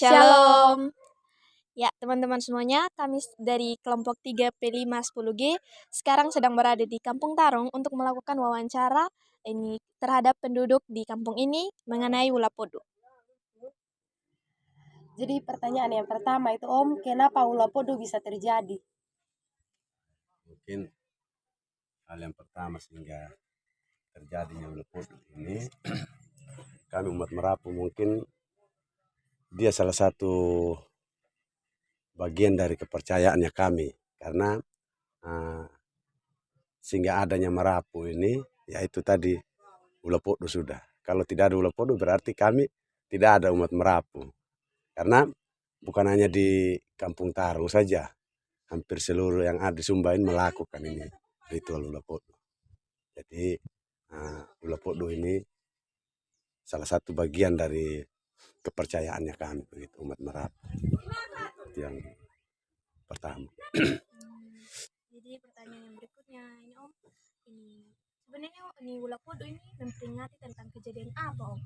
Shalom. Ya, teman-teman semuanya, kami dari kelompok 3P510G sekarang sedang berada di Kampung Tarung untuk melakukan wawancara ini terhadap penduduk di kampung ini mengenai Ula Podo. Jadi pertanyaan yang pertama itu, Om, kenapa Ula Podo bisa terjadi? Mungkin hal yang pertama sehingga terjadinya Ula Podo ini, kami umat Merapu mungkin dia salah satu bagian dari kepercayaannya kami, karena sehingga adanya Merapu ini, yaitu tadi Ula Podo sudah. Kalau tidak ada Ula Podo berarti kami tidak ada umat Merapu, karena bukan hanya di Kampung Tarung saja, hampir seluruh yang ada di Sumba ini melakukan ini ritual Ula Podo. Jadi Ula Podo ini salah satu bagian dari kepercayaannya kami begitu umat Merapu. Itu yang pertama. Jadi pertanyaan yang berikutnya ini Om, sebenarnya ini Ula Podo ini memperingati tentang kejadian apa Om?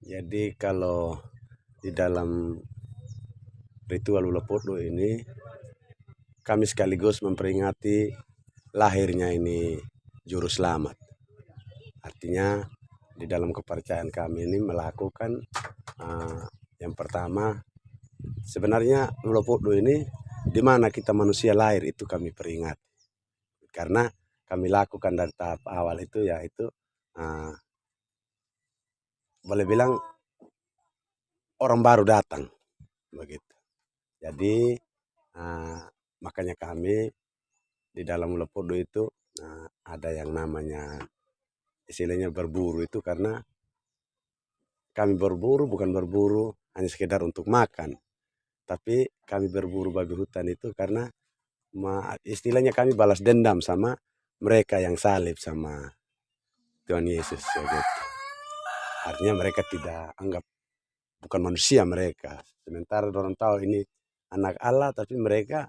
Jadi kalau di dalam ritual Ula Podo ini kami sekaligus memperingati lahirnya ini juru selamat. Artinya di dalam kepercayaan kami ini melakukan yang pertama, sebenarnya Ula Podo ini di mana kita manusia lahir itu kami peringati. Karena kami lakukan dari tahap awal itu yaitu boleh bilang orang baru datang begitu. Jadi makanya kami di dalam Ula Podo itu ada yang namanya istilahnya berburu itu, karena kami berburu bukan berburu hanya sekedar untuk makan, tapi kami berburu babi hutan itu karena istilahnya kami balas dendam sama mereka yang salib sama Tuhan Yesus ya gitu. Artinya mereka tidak anggap bukan manusia mereka, sementara orang tahu ini anak Allah, tapi mereka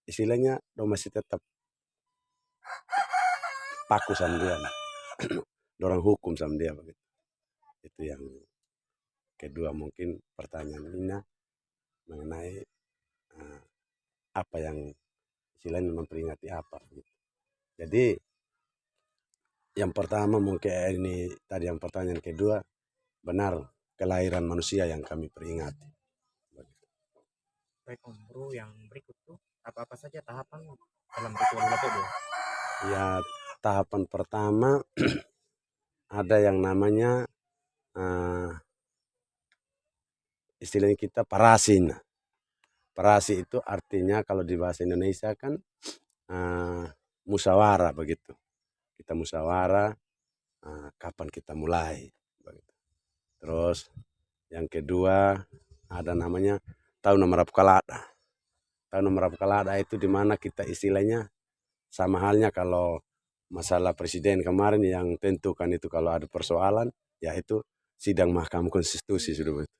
istilahnya masih tetap paku sama dia, dorang hukum sama dia begitu. Itu yang kedua. Mungkin pertanyaan Lina mengenai apa yang istilahnya memperingati apa gitu. Jadi yang pertama mungkin ini tadi yang pertanyaan kedua, benar kelahiran manusia yang kami peringati. Baik Om, Bro, yang berikut tuh apa-apa saja tahapan dalam ritual Ula Podo? Ya, tahapan pertama ada yang namanya istilahnya kita parasin. Parasi itu artinya kalau di bahasa Indonesia kan musyawarah begitu. Kita musyawarah kapan kita mulai begitu. Terus yang kedua ada namanya tahun Merapu Kalada. Tahun Merapu Kalada itu dimana kita istilahnya sama halnya kalau masalah presiden kemarin yang tentukan itu kalau ada persoalan, yaitu sidang Mahkamah Konstitusi sudah begitu.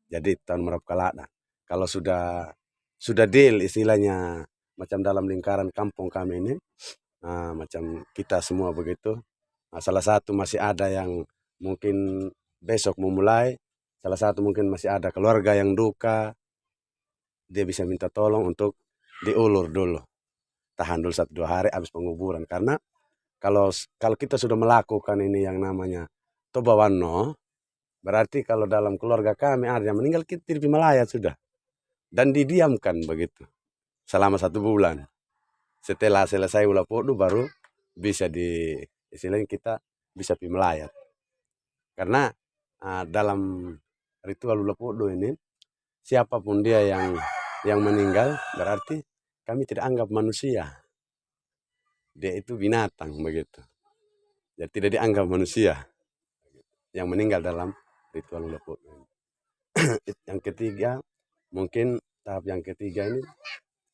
Jadi tahun Merapu Kalada. Kalau sudah deal istilahnya macam dalam lingkaran kampung kami ini, macam kita semua begitu. Salah satu masih ada yang mungkin besok mau mulai, salah satu mungkin masih ada keluarga yang duka, dia bisa minta tolong untuk diulur dulu, tahan dulu 1-2 hari habis penguburan. Karena kalau kita sudah melakukan ini yang namanya Toba Wanno, berarti kalau dalam keluarga kami ada yang meninggal, kita tidak melayat sudah, dan didiamkan begitu selama 1 bulan. Setelah selesai Ula Podo baru bisa istilahnya kita bisa pi melayat. Karena dalam ritual Ula Podo ini siapapun dia yang meninggal berarti kami tidak anggap manusia, dia itu binatang begitu. Jadi tidak dianggap manusia yang meninggal dalam ritual Ula Podo. Yang ketiga, mungkin tahap yang ketiga ini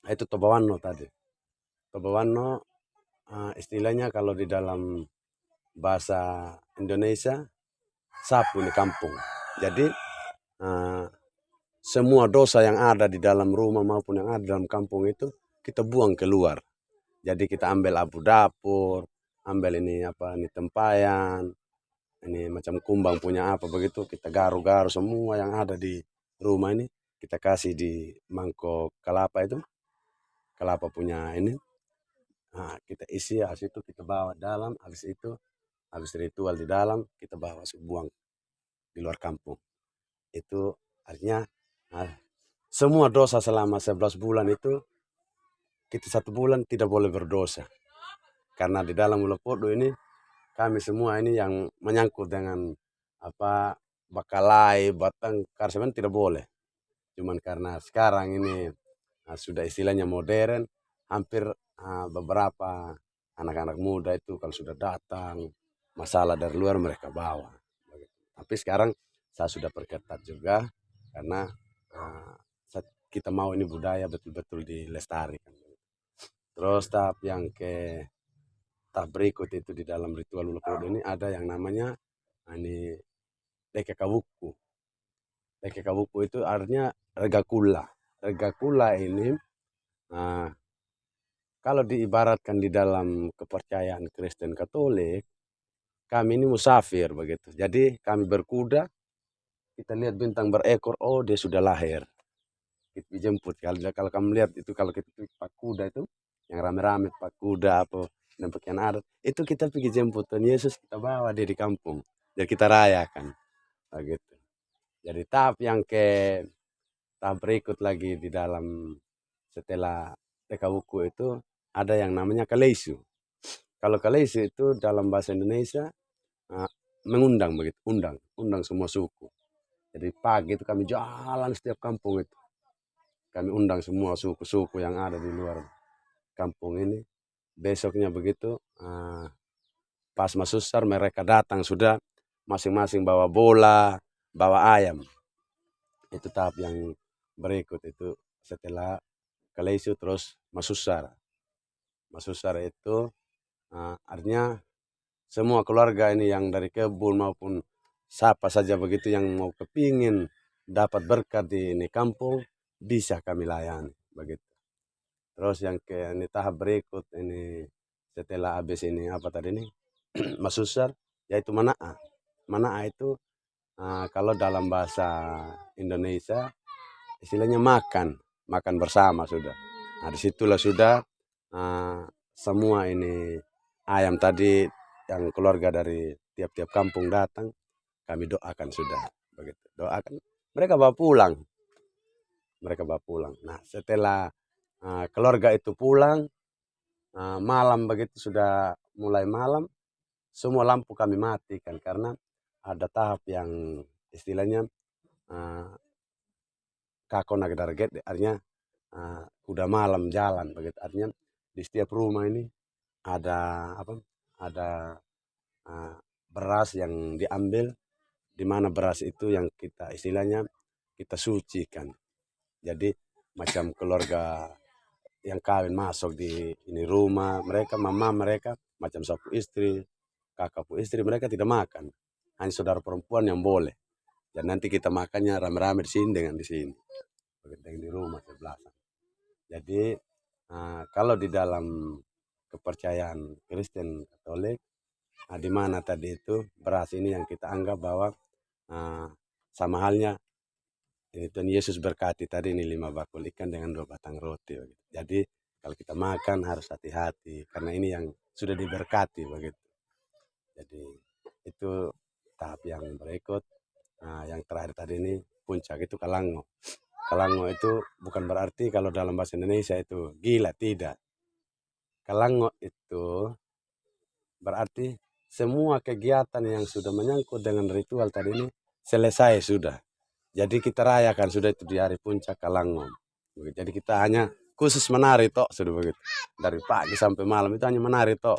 itu Toba Wanno tadi. Toba Wanno istilahnya kalau di dalam bahasa Indonesia sapu di kampung. Jadi semua dosa yang ada di dalam rumah maupun yang ada di dalam kampung itu kita buang keluar. Jadi kita ambil abu dapur, ambil ini tempayan, ini macam kumbang punya apa begitu, kita garu-garu semua yang ada di rumah ini kita kasih di mangkok kelapa itu, kelapa punya ini. Nah, kita isi, habis itu kita bawa dalam, habis ritual di dalam, kita bawa buang di luar kampung. Itu artinya ah, semua dosa selama 11 bulan itu, kita 1 bulan tidak boleh berdosa. Karena di dalam Ulo Podo ini, kami semua ini yang menyangkut dengan apa bakalai, batang, karsemen tidak boleh. Cuman karena sekarang ini sudah istilahnya modern, hampir beberapa anak-anak muda itu kalau sudah datang masalah dari luar mereka bawa. Tapi sekarang saya sudah perketat juga karena kita mau ini budaya betul-betul dilestarikan. Terus tahap yang tahap berikut itu di dalam ritual Ulo Podo ini ada yang namanya ini Deke Kabuku. Deke Kabuku itu artinya rega kula. Rega kula ini kalau diibaratkan di dalam kepercayaan Kristen Katolik, kami ini musafir begitu. Jadi kami berkuda, kita lihat bintang berekor, oh dia sudah lahir. Kita jemput. Kalau kamu lihat itu, kalau kita pak kuda itu, yang rame-rame pak kuda apa dan pakaian adat, itu kita pergi jemput Tuhan Yesus, kita bawa dia di kampung. Jadi kita rayakan. Begitu. Jadi tahap berikut lagi di dalam setelah TK Wuku itu ada yang namanya Kaleisu. Kalau Kaleisu itu dalam bahasa Indonesia mengundang begitu, undang semua suku. Jadi pagi itu kami jalan setiap kampung itu. Kami undang semua suku-suku yang ada di luar kampung ini. Besoknya begitu, pas masusar mereka datang sudah masing-masing bawa bola, bawa ayam. Itu tahap yang berikut itu setelah Kaleisu terus masusar. Masusar itu artinya semua keluarga ini yang dari kebun maupun siapa saja begitu yang mau kepingin dapat berkat di ini kampung, bisa kami layani begitu. Terus yang ini tahap berikut ini setelah habis ini apa tadi ini masusar, yaitu mana'a. Mana'a itu kalau dalam bahasa Indonesia istilahnya makan bersama sudah. Nah disitulah sudah semua ini ayam tadi yang keluarga dari tiap-tiap kampung datang, kami doakan sudah begitu. Doakan, mereka bawa pulang. Nah setelah keluarga itu pulang, malam begitu sudah mulai malam, semua lampu kami matikan karena ada tahap yang istilahnya kakon darget, artinya udah malam jalan begitu. Artinya di setiap rumah ini ada apa? Ada beras yang diambil, di mana beras itu yang kita istilahnya kita sucikan. Jadi macam keluarga yang kawin masuk di ini rumah mereka, mama mereka macam sapu istri, kakak pu istri, mereka tidak makan. Hanya saudara perempuan yang boleh. Dan nanti kita makannya rame-rame di sini dengan di sini. Begitu di rumah sebelah. Jadi kalau di dalam kepercayaan Kristen Katolik, di mana tadi itu beras ini yang kita anggap bahwa sama halnya ini Tuhan Yesus berkati tadi ini 5 bakul ikan dengan 2 batang roti. Begitu. Jadi kalau kita makan harus hati-hati karena ini yang sudah diberkati begitu. Jadi itu tahap yang berikut. Yang terakhir tadi ini puncak itu kalango. Kalango itu bukan berarti kalau dalam bahasa Indonesia itu gila, tidak. Kalango itu berarti semua kegiatan yang sudah menyangkut dengan ritual tadi ini selesai sudah. Jadi kita rayakan sudah itu di hari puncak Kalango. Jadi kita hanya khusus menari toh sudah begitu. Dari pagi sampai malam itu hanya menari toh.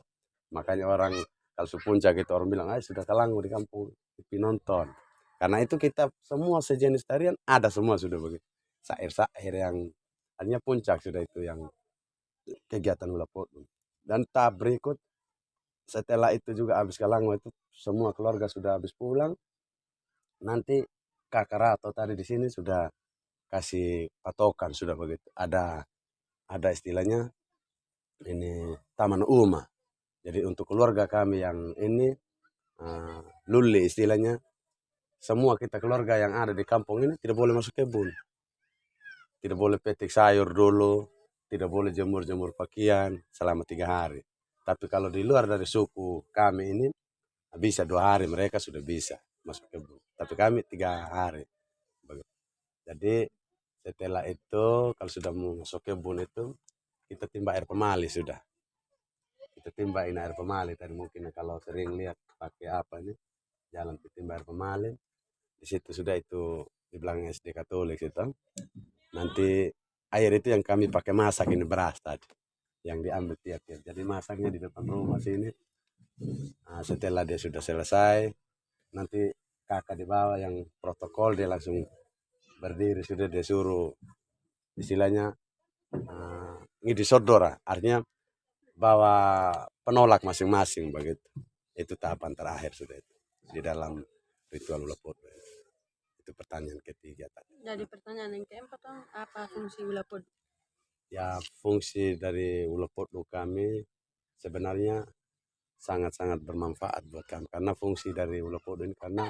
Makanya orang kalau puncak itu orang bilang, sudah Kalango di kampung, tapi nonton. Karena itu kita semua sejenis tarian ada semua sudah begitu. Sair-sair yang hanya puncak sudah itu yang kegiatan Ulo Podo. Dan tahap berikut setelah itu juga habis Kalango itu semua keluarga sudah habis pulang. Nanti Kakak Rato tadi di sini sudah kasih patokan sudah begitu. Ada istilahnya ini Taman Uma. Jadi untuk keluarga kami yang ini luli istilahnya semua kita keluarga yang ada di kampung ini tidak boleh masuk kebun. Tidak boleh petik sayur dulu, tidak boleh jemur-jemur pakaian selama 3 hari. Tapi kalau di luar dari suku kami ini bisa 2 hari, mereka sudah bisa masuk kebun. Tapi kami 3 hari. Begitu. Jadi setelah itu kalau sudah mau masuk kebun itu kita timba air pemali sudah. Kita timba ini air pemali tadi mungkin kalau sering lihat pakai apa ini jalan timba air pemali. Di situ sudah itu di belakang SD Katolik itu. Nanti air itu yang kami pakai masak ini beras tadi yang diambil tiap-tiap. Jadi masaknya di depan rumah sini. Nah, setelah dia sudah selesai, nanti kakak di bawah yang protokol dia langsung berdiri sudah dia suruh istilahnya ini disodora, artinya bawa penolak masing-masing begitu. Itu tahapan terakhir sudah itu di dalam ritual Ula Podo. Itu pertanyaan ketiga tadi. Jadi pertanyaan yang keempat, apa fungsi Ula Podo? Ya fungsi dari Ula Podo kami sebenarnya sangat-sangat bermanfaat buat kami karena fungsi dari Ula Podo ini karena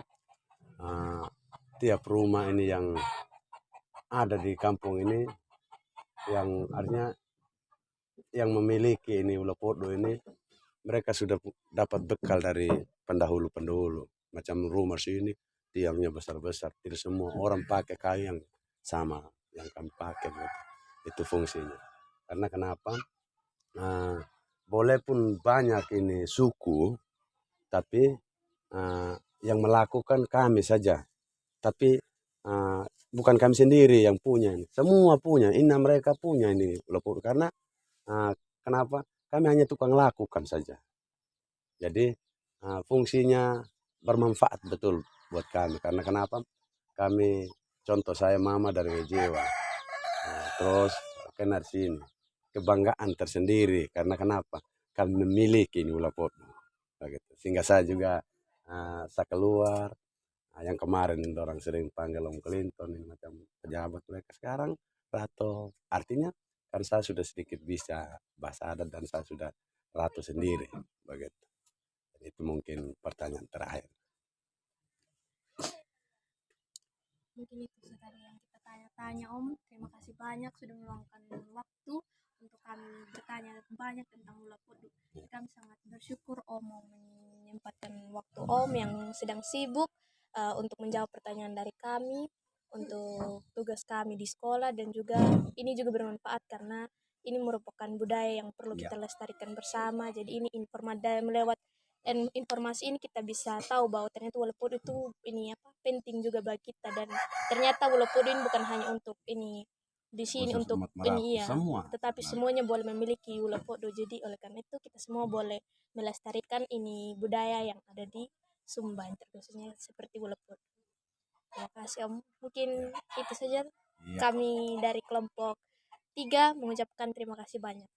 tiap rumah ini yang ada di kampung ini yang artinya yang memiliki ini Ula Podo ini mereka sudah dapat bekal dari pendahulu-pendahulu macam rumah sini tiangnya besar-besar tidak semua orang pakai kayu yang sama yang kami pakai gitu. Itu fungsinya karena kenapa boleh pun banyak ini suku tapi yang melakukan kami saja tapi bukan kami sendiri yang punya ini semua punya ini mereka punya ini Ula Podo karena kenapa kami hanya tukang lakukan saja. Jadi fungsinya bermanfaat betul buat kami karena kenapa kami contoh saya mama dari Ngejewa terus kena sini kebanggaan tersendiri karena kenapa kami memiliki ini Ula Podo begitu. Sehingga saya juga saya keluar yang kemarin orang sering panggil Om Clinton ini macam pejabat mereka sekarang Rato artinya kan saya sudah sedikit bisa bahasa adat dan saya sudah Rato sendiri begitu. Itu mungkin pertanyaan terakhir. Mungkin itu tadi yang kita tanya-tanya Om. Terima kasih banyak sudah meluangkan waktu untuk kami bertanya banyak tentang Ula Podo. Kami sangat bersyukur Om mau menyempatkan waktu Om yang sedang sibuk untuk menjawab pertanyaan dari kami untuk tugas kami di sekolah dan juga ini juga bermanfaat karena ini merupakan budaya yang perlu kita lestarikan bersama. Jadi ini melewat dan informasi ini kita bisa tahu bahwa ternyata Ula Podo itu ini apa penting juga bagi kita dan ternyata Ula Podo ini bukan hanya untuk ini di sini Khusus untuk umat Marapu, ini ya semua. tetapi semuanya boleh memiliki Ula Podo. Jadi oleh karena itu kita semua boleh melestarikan ini budaya yang ada di Sumba terkhususnya seperti Ula Podo. Terima kasih Om. Mungkin itu saja kami dari kelompok 3 mengucapkan terima kasih banyak.